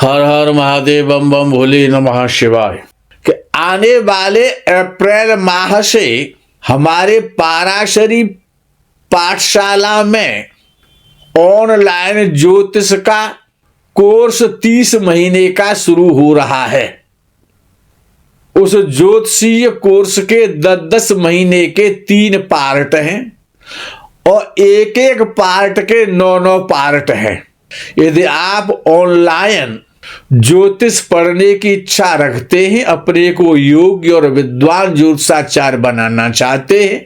हर हर महादेव बम बम भोले नमः शिवाय। कि आने वाले अप्रैल माह से हमारे पाराशरी पाठशाला में ऑनलाइन ज्योतिष का कोर्स 30 महीने का शुरू हो रहा है। उस ज्योतिषीय कोर्स के 10-10 महीने के 3 पार्ट हैं और एक एक पार्ट के 9-9 पार्ट हैं। यदि आप ऑनलाइन ज्योतिष पढ़ने की इच्छा रखते हैं, अपने को योग्य और विद्वान ज्योतिषाचार्य बनाना चाहते हैं,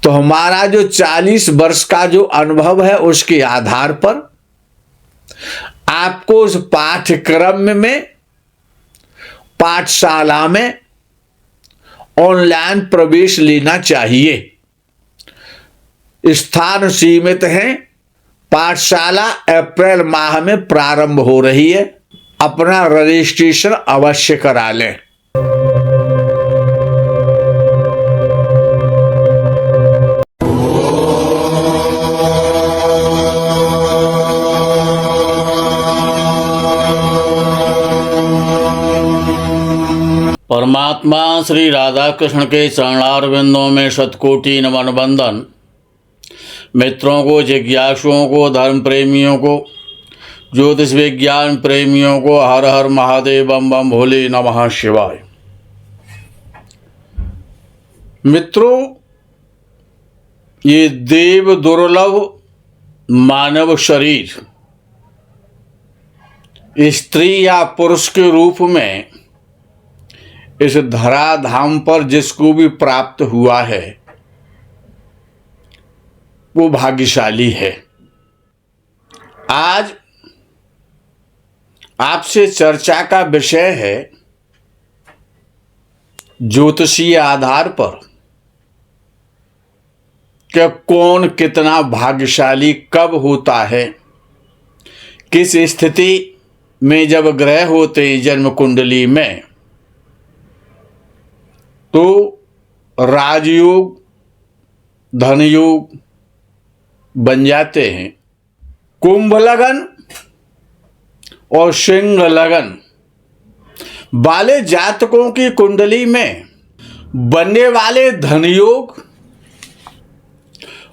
तो हमारा जो 40 वर्ष का जो अनुभव है उसके आधार पर आपको उस पाठ्यक्रम में पाठशाला में ऑनलाइन प्रवेश लेना चाहिए। स्थान सीमित है। पाठशाला अप्रैल माह में प्रारंभ हो रही है। अपना रजिस्ट्रेशन अवश्य करा लें। परमात्मा श्री राधा कृष्ण के चरणारविंदों में शतकोटि नमन बंदन। मित्रों को, जिज्ञासुओं को, धर्म प्रेमियों को, ज्योतिष विज्ञान प्रेमियों को हर हर महादेव बम बम भोले नमः शिवाय। मित्रों, ये देव दुर्लभ मानव शरीर स्त्री या पुरुष के रूप में इस धराधाम पर जिसको भी प्राप्त हुआ है वो भाग्यशाली है। आज आपसे चर्चा का विषय है ज्योतिषीय आधार पर कि कौन कितना भाग्यशाली कब होता है, किस स्थिति में जब ग्रह होते हैं जन्म कुंडली में तो राजयोग धनयोग बन जाते हैं। कुंभ लगन और सिंह लगन वाले जातकों की कुंडली में बनने वाले धनयोग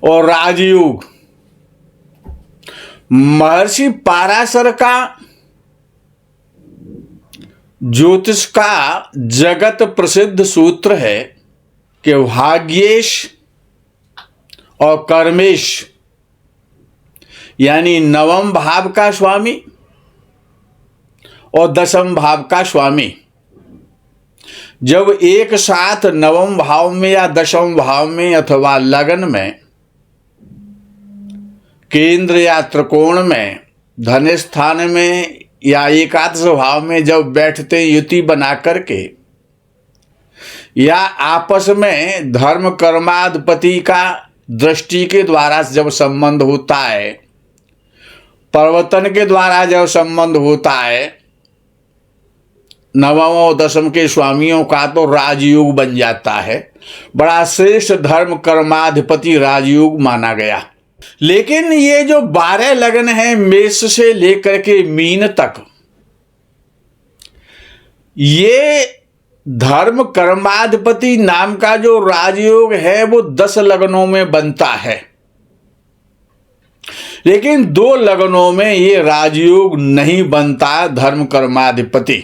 और राजयोग महर्षि पाराशर का ज्योतिष का जगत प्रसिद्ध सूत्र है कि भाग्येश और कर्मेश यानी नवम भाव का स्वामी और दशम भाव का स्वामी जब एक साथ नवम भाव में या दशम भाव में अथवा लगन में, केंद्र या त्रिकोण में, धन स्थान में या एकादश भाव में जब बैठते युति बना करके या आपस में धर्म कर्माधिपति का दृष्टि के द्वारा जब संबंध होता है, परिवर्तन के द्वारा जब संबंध होता है, नवम और दशम के स्वामियों का तो राजयोग बन जाता है। बड़ा श्रेष्ठ धर्म कर्माधिपति राजयोग माना गया। लेकिन ये जो 12 लगन है मेष से लेकर के मीन तक, ये धर्म कर्माधिपति नाम का जो राजयोग है वो 10 लगनों में बनता है। लेकिन 2 लगनों में ये राजयोग नहीं बनता धर्म कर्माधिपति।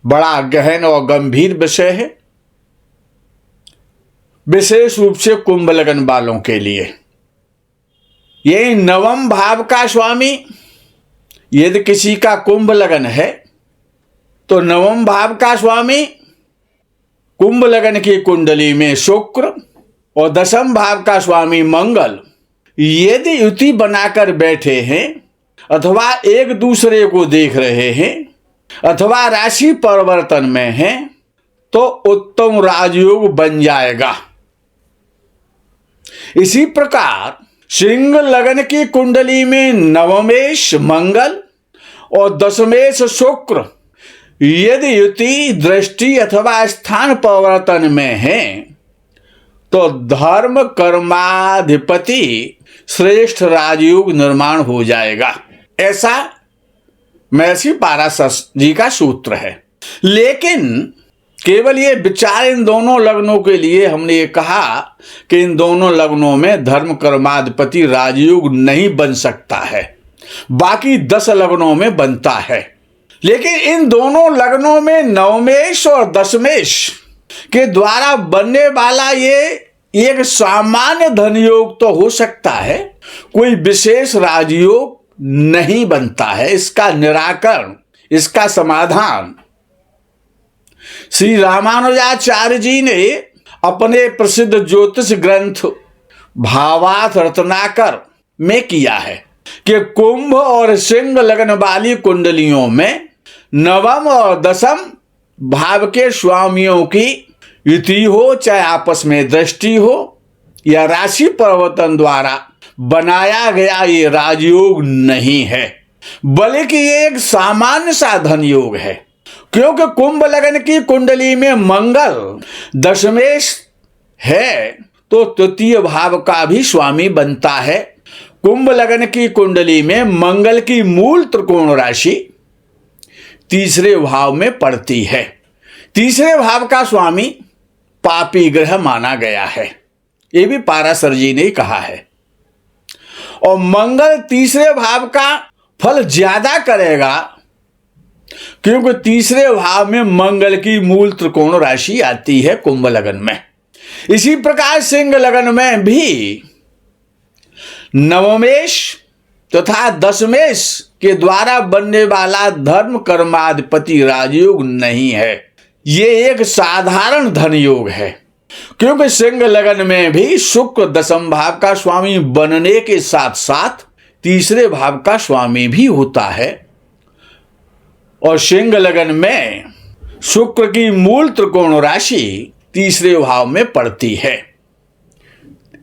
बड़ा गहन और गंभीर विषय है, विशेष रूप से कुंभ लगन वालों के लिए। ये नवम भाव का स्वामी यदि किसी का कुंभ लगन है तो नवम भाव का स्वामी कुंभ लगन की कुंडली में शुक्र और दशम भाव का स्वामी मंगल यदि युति बनाकर बैठे हैं अथवा एक दूसरे को देख रहे हैं अथवा राशि परिवर्तन में हैं तो उत्तम राजयोग बन जाएगा। इसी प्रकार सिंह लगन की कुंडली में नवमेश मंगल और दशमेश शुक्र यदि युति दृष्टि अथवा स्थान परिवर्तन में है तो धर्म कर्माधिपति श्रेष्ठ राजयोग निर्माण हो जाएगा। ऐसा महर्षि पाराशर जी का सूत्र है। लेकिन केवल ये विचार इन दोनों लग्नों के लिए हमने ये कहा कि इन दोनों लग्नों में धर्म कर्माधिपति राजयोग नहीं बन सकता है, बाकी 10 लग्नों में बनता है। लेकिन इन दोनों लग्नों में नवमेश और दशमेश के द्वारा बनने वाला ये एक सामान्य धन योग तो हो सकता है, कोई विशेष राजयोग नहीं बनता है। इसका निराकरण, इसका समाधान श्री रामानुजाचार्य जी ने अपने प्रसिद्ध ज्योतिष ग्रंथ भावार्थ रत्नाकर में किया है कि कुंभ और सिंह लग्न वाली कुंडलियों में नवम और दशम भाव के स्वामियों की युति हो, चाहे आपस में दृष्टि हो या राशि परिवर्तन द्वारा बनाया गया, ये राजयोग नहीं है, बल्कि ये एक सामान्य सा धन योग है। क्योंकि कुंभ लग्न की कुंडली में मंगल दशमेश है तो तृतीय भाव का भी स्वामी बनता है। कुंभ लग्न की कुंडली में मंगल की मूल त्रिकोण राशि तीसरे भाव में पड़ती है। तीसरे भाव का स्वामी पापी ग्रह माना गया है, ये भी पाराशर जी ने कहा है। और मंगल तीसरे भाव का फल ज्यादा करेगा क्योंकि तीसरे भाव में मंगल की मूल त्रिकोण राशि आती है कुंभ लग्न में। इसी प्रकार सिंह लग्न में भी नवमेश तथा दशमेश के द्वारा बनने वाला धर्म कर्माधिपति राजयोग नहीं है, ये एक साधारण धन योग है। क्योंकि सिंह लग्न में भी शुक्र दशम भाव का स्वामी बनने के साथ साथ तीसरे भाव का स्वामी भी होता है और सिंह लग्न में शुक्र की मूल त्रिकोण राशि तीसरे भाव में पड़ती है।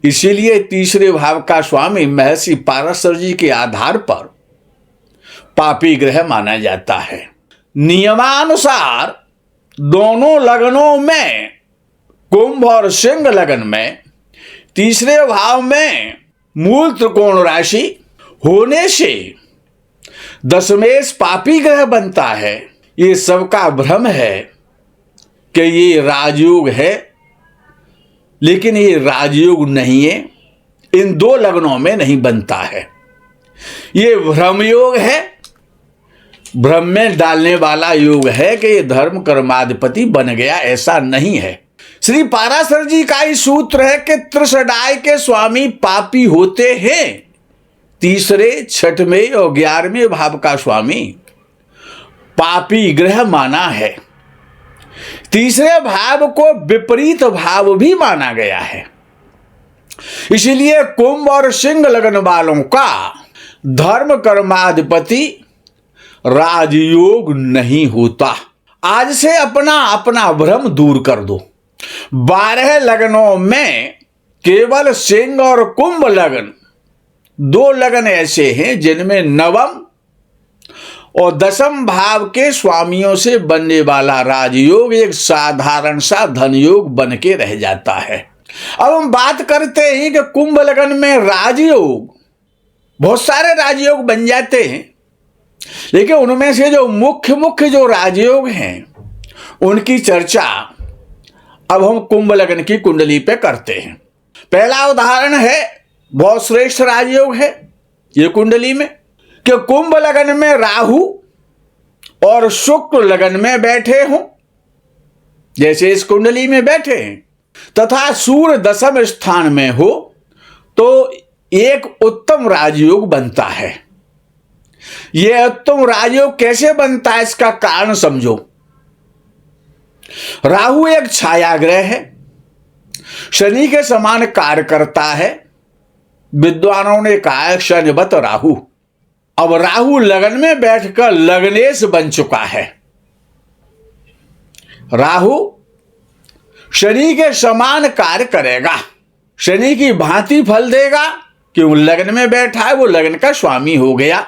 इसीलिए तीसरे भाव का स्वामी महर्षि पाराशर जी के आधार पर पापी ग्रह माना जाता है। नियमानुसार दोनों लग्नों में, कुंभ और सिंह लग्न में तीसरे भाव में मूल त्रिकोण राशि होने से दशमेश पापी ग्रह बनता है। ये सबका भ्रम है कि ये राजयोग है, लेकिन ये राजयोग नहीं है, इन 2 लग्नों में नहीं बनता है, ये भ्रम योग है। भ्रम में डालने वाला योग है कि ये धर्म कर्माधिपति बन गया, ऐसा नहीं है। श्री पाराशर जी का ही सूत्र है कि त्रिषडाय के स्वामी पापी होते हैं। तीसरे, छठवें और 11वें भाव का स्वामी पापी ग्रह माना है। तीसरे भाव को विपरीत भाव भी माना गया है। इसलिए कुंभ और सिंह लग्न वालों का धर्म कर्माधिपति राजयोग नहीं होता। आज से अपना अपना भ्रम दूर कर दो। 12 लग्नों में केवल सिंह और कुंभ लग्न 2 लग्न ऐसे हैं जिनमें नवम और दशम भाव के स्वामियों से बनने वाला राजयोग एक साधारण सा धन योग बन के रह जाता है। अब हम बात करते हैं कि कुंभ लग्न में राजयोग, बहुत सारे राजयोग बन जाते हैं, लेकिन उनमें से जो मुख्य जो राजयोग हैं उनकी चर्चा अब हम कुंभ लग्न की कुंडली पे करते हैं। पहला उदाहरण है, बहुत श्रेष्ठ राजयोग है ये कुंडली में, कि कुंभ लग्न में राहु और शुक्र लग्न में बैठे हों, जैसे इस कुंडली में बैठे हैं, तथा सूर्य दशम स्थान में हो तो एक उत्तम राजयोग बनता है। यह उत्तम राजयोग कैसे बनता है, इसका कारण समझो। राहु एक छाया ग्रह है, शनि के समान कार्य करता है। विद्वानों ने कहा है शनिवत राहु। अब राहु लगन में बैठकर लग्नेश बन चुका है। राहु शनि के समान कार्य करेगा, शनि की भांति फल देगा, क्यों लगन में बैठा है, वो लगन का स्वामी हो गया।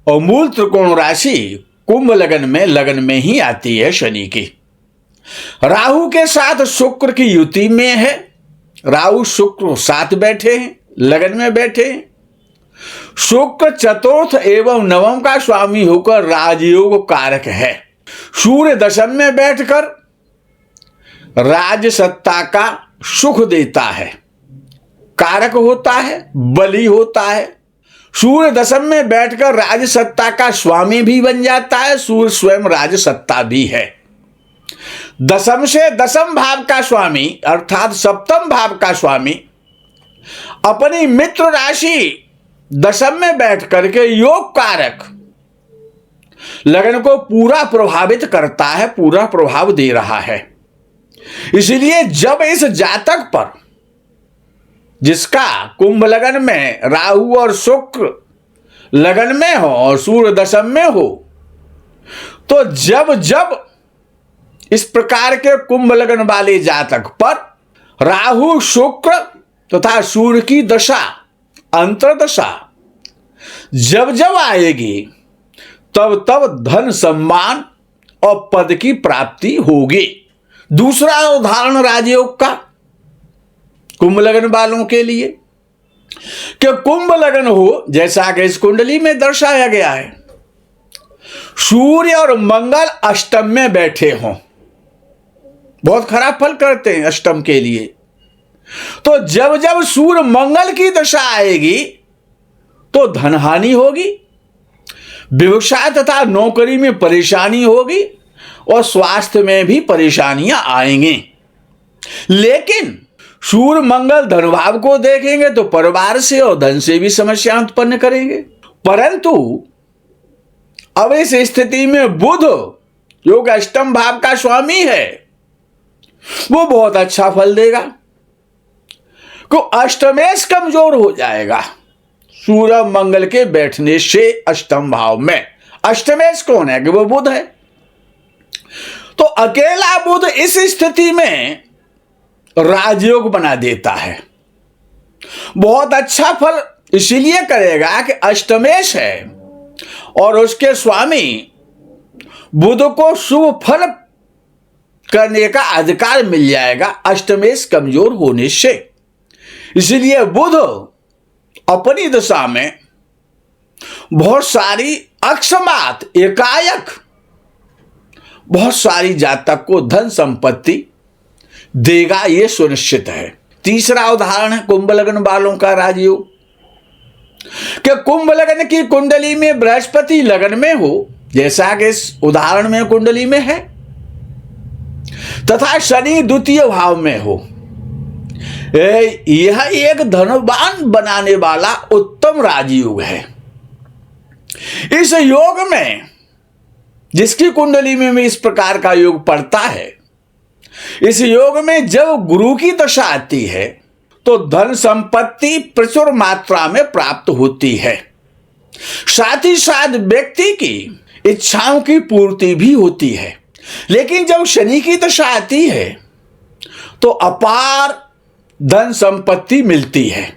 और मूल त्रिकोण राशि कुंभ लगन में ही आती है शनि की। राहु के साथ शुक्र की युति में है, राहु शुक्र साथ बैठे हैं, लगन में बैठे हैं। शुक्र चतुर्थ एवं नवम का स्वामी होकर राजयोग कारक है। सूर्य दशम में बैठकर राज सत्ता का सुख देता है, कारक होता है, बली होता है। सूर्य दशम में बैठकर राज सत्ता का स्वामी भी बन जाता है। सूर्य स्वयं राज सत्ता भी है। दशम से दशम भाव का स्वामी अर्थात सप्तम भाव का स्वामी अपनी मित्र राशि दशम में बैठ करके योग कारक लगन को पूरा प्रभावित करता है, पूरा प्रभाव दे रहा है। इसलिए जब इस जातक पर, जिसका कुंभ लगन में राहु और शुक्र लगन में हो और सूर्य दशम में हो, तो जब जब इस प्रकार के कुंभ लगन वाले जातक पर राहु शुक्र तथा सूर्य की दशा, अंतर्दशा जब जब आएगी, तब तब धन सम्मान और पद की प्राप्ति होगी। दूसरा उदाहरण राजयोग का कुंभ लगन वालों के लिए कि कुंभ लगन हो, जैसा कि इस कुंडली में दर्शाया गया है, सूर्य और मंगल अष्टम में बैठे हों, बहुत खराब फल करते हैं अष्टम के लिए। तो जब जब सूर्य मंगल की दशा आएगी तो धनहानि होगी, व्यवसाय तथा नौकरी में परेशानी होगी और स्वास्थ्य में भी परेशानियां आएंगी। लेकिन सूर्य मंगल धनभाव को देखेंगे तो परिवार से और धन से भी समस्या उत्पन्न करेंगे। परंतु अब इस स्थिति में बुध जो अष्टम भाव का स्वामी है वो बहुत अच्छा फल देगा। को अष्टमेश कमजोर हो जाएगा सूर्य मंगल के बैठने से अष्टम भाव में। अष्टमेश कौन है कि वो बुध है। तो अकेला बुध इस स्थिति में राजयोग बना देता है। बहुत अच्छा फल इसीलिए करेगा कि अष्टमेश है और उसके स्वामी बुध को शुभ फल करने का अधिकार मिल जाएगा अष्टमेश कमजोर होने से। इसलिए बुध अपनी दशा में बहुत सारी अकस्मात एकाएक बहुत सारी जातक को धन संपत्ति देगा, यह सुनिश्चित है। तीसरा उदाहरण है कुंभ लगन वालों का राजयोग कि कुंभ लगन की कुंडली में बृहस्पति लगन में हो, जैसा कि इस उदाहरण में कुंडली में है, तथा शनि द्वितीय भाव में हो। यह एक धनवान बनाने वाला उत्तम राजयोग है। इस योग में जिसकी कुंडली में भी इस प्रकार का योग पड़ता है, इस योग में जब गुरु की दशा आती है तो धन संपत्ति प्रचुर मात्रा में प्राप्त होती है। साथ ही साथ व्यक्ति की इच्छाओं की पूर्ति भी होती है। लेकिन जब शनि की दशा आती है तो अपार धन संपत्ति मिलती है।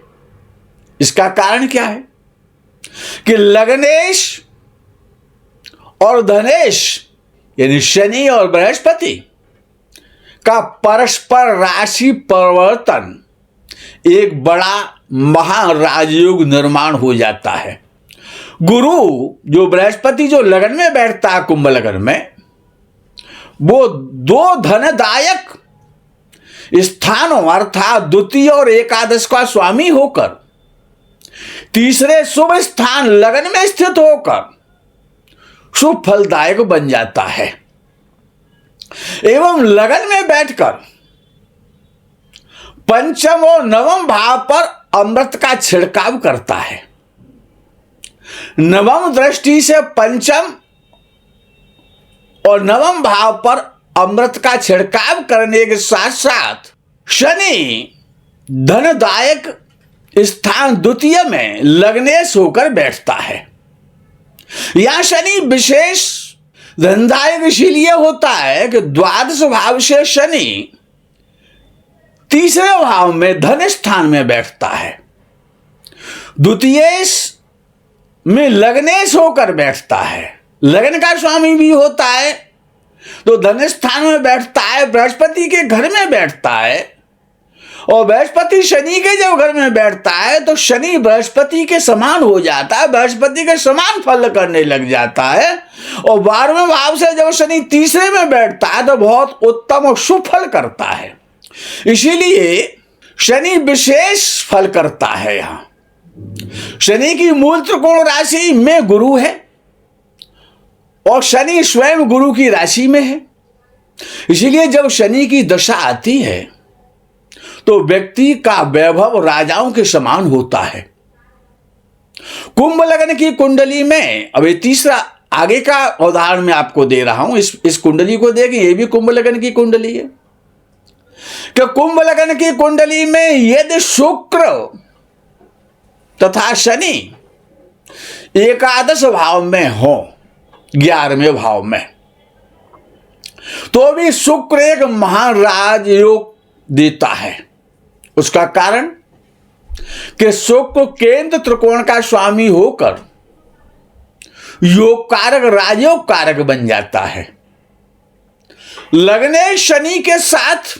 इसका कारण क्या है कि लग्नेश और धनेश यानी शनि और बृहस्पति का परस्पर राशि परिवर्तन एक बड़ा महाराजयोग निर्माण हो जाता है। गुरु जो बृहस्पति जो लगन में बैठता है कुंभ लगन में, वो दो धनदायक स्थानों अर्थात द्वितीय और एकादश का स्वामी होकर तीसरे शुभ स्थान लगन में स्थित होकर शुभ फलदायक बन जाता है एवं लगन में बैठकर पंचम और नवम भाव पर अमृत का छिड़काव करता है। नवम दृष्टि से पंचम और नवम भाव पर अमृत का छिड़काव करने के साथ साथ शनि धनदायक स्थान द्वितीय में लग्नेश होकर बैठता है। यह शनि विशेष धनदायक इसीलिए होता है कि द्वादश भाव से शनि तीसरे भाव में धन स्थान में बैठता है, द्वितीयेश में लग्नेश होकर बैठता है, लगन का स्वामी भी होता है तो धन स्थान में बैठता है, बृहस्पति के घर में बैठता है और बृहस्पति शनि के जब घर में बैठता है तो शनि बृहस्पति के समान हो जाता है, बृहस्पति के समान फल करने लग जाता है। और 12वें भाव से जब शनि तीसरे में बैठता है तो बहुत उत्तम और शुभ फल करता है। इसीलिए शनि विशेष फल करता है। यहां शनि की मूल त्रिकोण राशि में गुरु है और शनि स्वयं गुरु की राशि में है। इसीलिए जब शनि की दशा आती है तो व्यक्ति का वैभव राजाओं के समान होता है। कुंभ लग्न की कुंडली में, अब ये तीसरा आगे का उदाहरण मैं आपको दे रहा हूं। इस कुंडली को देखें, ये भी कुंभ लग्न की कुंडली है। कि कुंभ लग्न की कुंडली में यदि शुक्र तथा शनि एकादश भाव में हो, 11वें भाव में, तो भी शुक्र एक महान राजयोग देता है। उसका कारण कि शुक्र केंद्र त्रिकोण का स्वामी होकर योग कारक राजयोग कारक बन जाता है। लग्ने शनि के साथ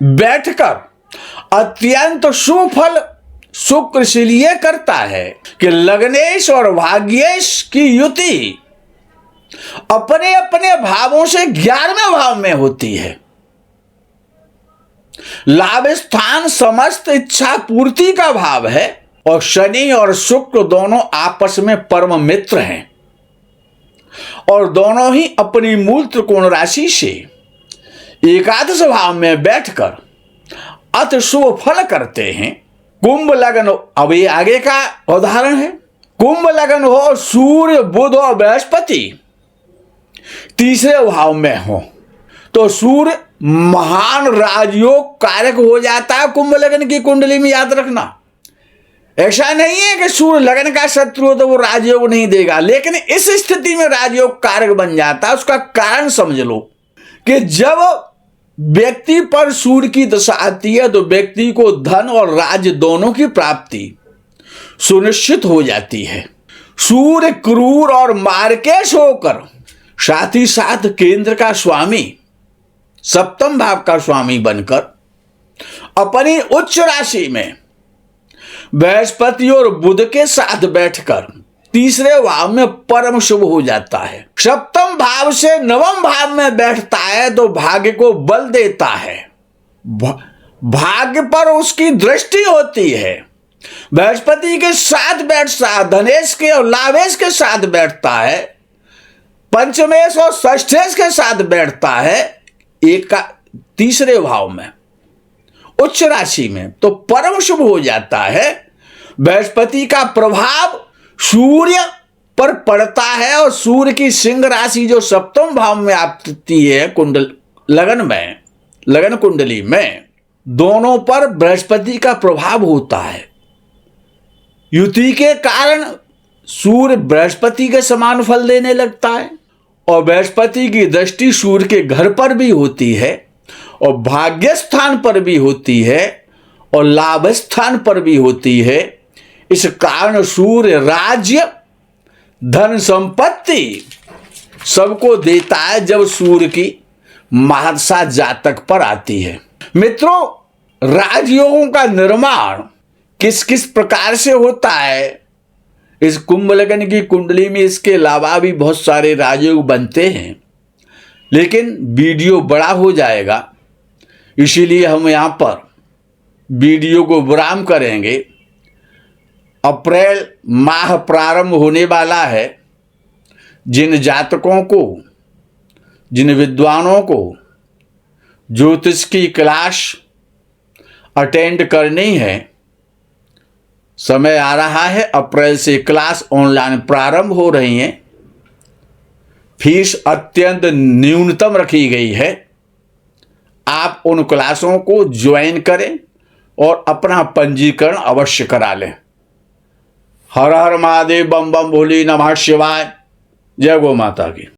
बैठकर अत्यंत शुभ फल शुक्र इसलिए करता है कि लग्नेश और भाग्येश की युति अपने अपने भावों से 11वें भाव में होती है। लाभ स्थान समस्त इच्छा पूर्ति का भाव है और शनि और शुक्र दोनों आपस में परम मित्र हैं और दोनों ही अपनी मूल त्रिकोण राशि से एकादश भाव में बैठकर अति शुभ फल करते हैं। कुंभ लग्न, अब ये आगे का उदाहरण है। कुंभ लग्न हो, सूर्य बुध और बृहस्पति तीसरे भाव में हो तो सूर्य महान राजयोग कारक हो जाता है। कुंभ लग्न की कुंडली में याद रखना, ऐसा नहीं है कि सूर्य लग्न का शत्रु हो तो वो राजयोग नहीं देगा, लेकिन इस स्थिति में राजयोग कारक बन जाता है। उसका कारण समझ लो कि जब व्यक्ति पर सूर्य की दशा आती है तो व्यक्ति को धन और राज्य दोनों की प्राप्ति सुनिश्चित हो जाती है। सूर्य क्रूर और मार्केश होकर साथ ही साथ केंद्र का स्वामी, सप्तम भाव का स्वामी बनकर अपनी उच्च राशि में बृहस्पति और बुध के साथ बैठकर तीसरे भाव में परम शुभ हो जाता है। सप्तम भाव से नवम भाव में बैठता है तो भाग्य को बल देता है, भाग्य पर उसकी दृष्टि होती है। बृहस्पति के साथ बैठता है, धनेश के और लाभेश के साथ बैठता है, पंचमेश और षष्ठेश के साथ बैठता है एक का तीसरे भाव में उच्च राशि में, तो परम शुभ हो जाता है। बृहस्पति का प्रभाव सूर्य पर पड़ता है और सूर्य की सिंह राशि जो सप्तम भाव में आती है लगन कुंडली में, दोनों पर बृहस्पति का प्रभाव होता है। युति के कारण सूर्य बृहस्पति के समान फल देने लगता है और बृहस्पति की दृष्टि सूर्य के घर पर भी होती है और भाग्य स्थान पर भी होती है और लाभ स्थान पर भी होती है। इस कारण सूर्य राज्य धन संपत्ति सबको देता है जब सूर्य की महादशा जातक पर आती है। मित्रों, राजयोगों का निर्माण किस किस प्रकार से होता है, इस कुंभ लग्न की कुंडली में इसके अलावा भी बहुत सारे राजयोग बनते हैं, लेकिन वीडियो बड़ा हो जाएगा, इसीलिए हम यहाँ पर वीडियो को विराम करेंगे। अप्रैल माह प्रारंभ होने वाला है। जिन जातकों को, जिन विद्वानों को ज्योतिष की क्लास अटेंड करनी है, समय आ रहा है। अप्रैल से क्लास ऑनलाइन प्रारंभ हो रही हैं। फीस अत्यंत न्यूनतम रखी गई है। आप उन क्लासों को ज्वाइन करें और अपना पंजीकरण अवश्य करा लें। हर हर महादेव, बम बम भोले, नमः शिवाय। जय गौ माता की।